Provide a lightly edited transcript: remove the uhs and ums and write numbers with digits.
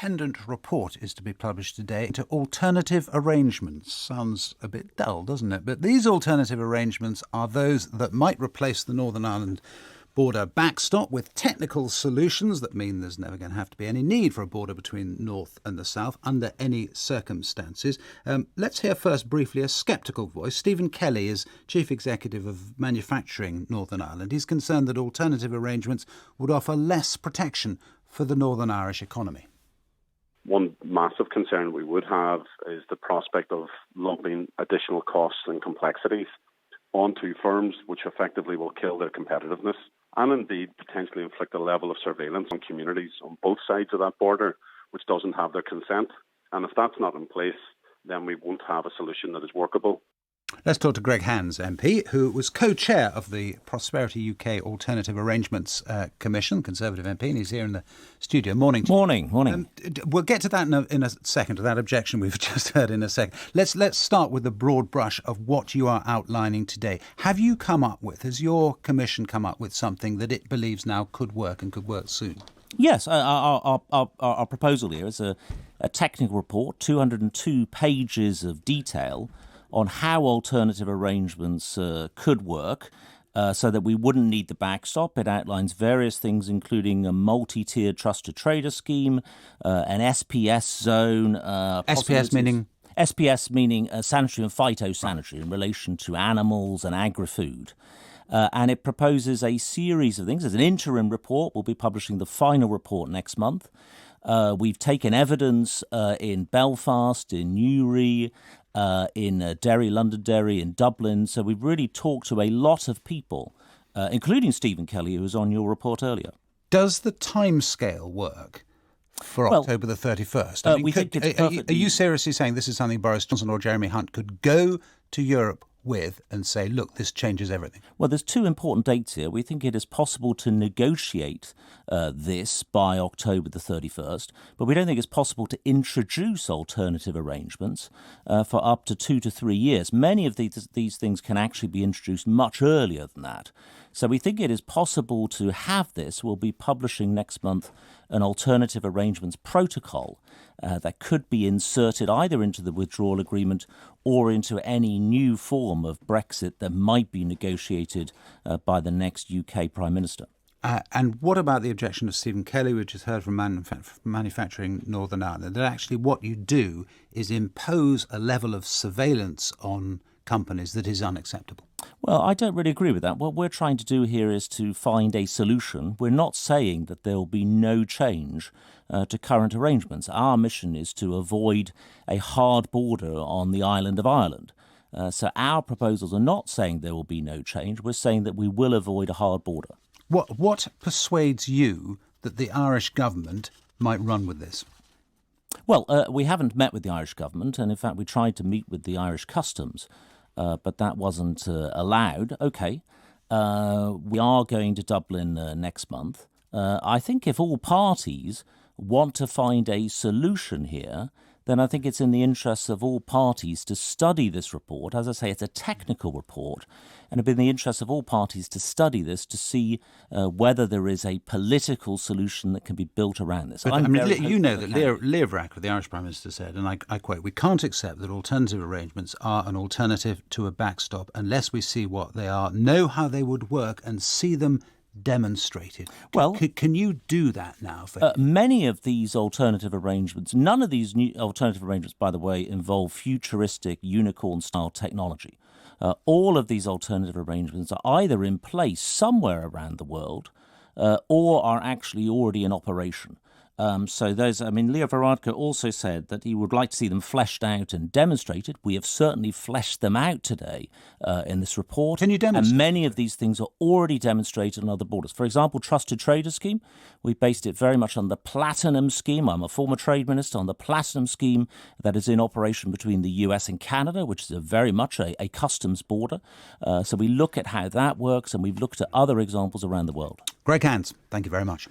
independent report is to be published today into alternative arrangements. Sounds a bit dull, doesn't it? But these alternative arrangements are those that might replace the Northern Ireland border backstop with technical solutions that mean there's never going to have to be any need for a border between North and the South under any circumstances. Let's hear first briefly a sceptical voice. Stephen Kelly is Chief Executive of Manufacturing Northern Ireland. He's concerned that alternative arrangements would offer less protection for the Northern Irish economy. One massive concern we would have is the prospect of lumping additional costs and complexities onto firms, which effectively will kill their competitiveness and indeed potentially inflict a level of surveillance on communities on both sides of that border, which doesn't have their consent. And if that's not in place, then we won't have a solution that is workable. Let's talk to Greg Hands, MP, who was co-chair of the Prosperity UK Alternative Arrangements Commission, Conservative MP, and he's here in the studio. Morning. Morning. We'll get to that in a second, to that objection we've just heard in a second. Let's start with the broad brush of what you are outlining today. Has your commission come up with something that it believes now could work and could work soon? Yes, our proposal here is a technical report, 202 pages of detail on how alternative arrangements could work so that we wouldn't need the backstop. It outlines various things, including a multi-tiered trusted trader scheme, an SPS zone. SPS meaning? SPS meaning sanitary and phytosanitary in relation to animals and agri-food. And it proposes a series of things. There's an interim report. We'll be publishing the final report next month. We've taken evidence in Belfast, in Newry, in Derry, Londonderry, in Dublin. So we've really talked to a lot of people, including Stephen Kelly, who was on your report earlier. Does the timescale work for October the 31st? We think it's perfectly... Are you seriously saying this is something Boris Johnson or Jeremy Hunt could go to Europe with and say, look, this changes everything? Well, there's two important dates here. We think it is possible to negotiate this by October the 31st, but we don't think it's possible to introduce alternative arrangements for up to 2 to 3 years. Many of these things can actually be introduced much earlier than that. So we think it is possible to have this. We'll be publishing next month an alternative arrangements protocol that could be inserted either into the withdrawal agreement or into any new form of Brexit that might be negotiated by the next UK Prime Minister. And what about the objection of Stephen Kelly, which is heard from Manufacturing Northern Ireland, that actually what you do is impose a level of surveillance on companies that is unacceptable? Well, I don't really agree with that. What we're trying to do here is to find a solution. We're not saying that there will be no change to current arrangements. Our mission is to avoid a hard border on the island of Ireland. So our proposals are not saying there will be no change. We're saying that we will avoid a hard border. What persuades you that the Irish government might run with this? Well, we haven't met with the Irish government, and in fact we tried to meet with the Irish Customs, but that wasn't allowed. OK, we are going to Dublin next month. I think if all parties want to find a solution here, then I think it's in the interests of all parties to study this report. As I say, it's a technical report, and it'd be in the interest of all parties to study this to see whether there is a political solution that can be built around this. But you know that Leo Varadkar, the Irish Prime Minister, said, and I quote, "We can't accept that alternative arrangements are an alternative to a backstop unless we see what they are, know how they would work, and see them demonstrated." Well, can you do that now? Many of these alternative arrangements, none of these new alternative arrangements, by the way, involve futuristic unicorn-style technology. All of these alternative arrangements are either in place somewhere around the world or are actually already in operation. Leo Varadkar also said that he would like to see them fleshed out and demonstrated. We have certainly fleshed them out today in this report. Can you demonstrate? And many of these things are already demonstrated on other borders. For example, Trusted Trader Scheme, we based it very much on the Platinum Scheme. I'm a former trade minister, on the Platinum Scheme that is in operation between the US and Canada, which is very much a customs border. So we look at how that works, and we've looked at other examples around the world. Greg Hands, thank you very much.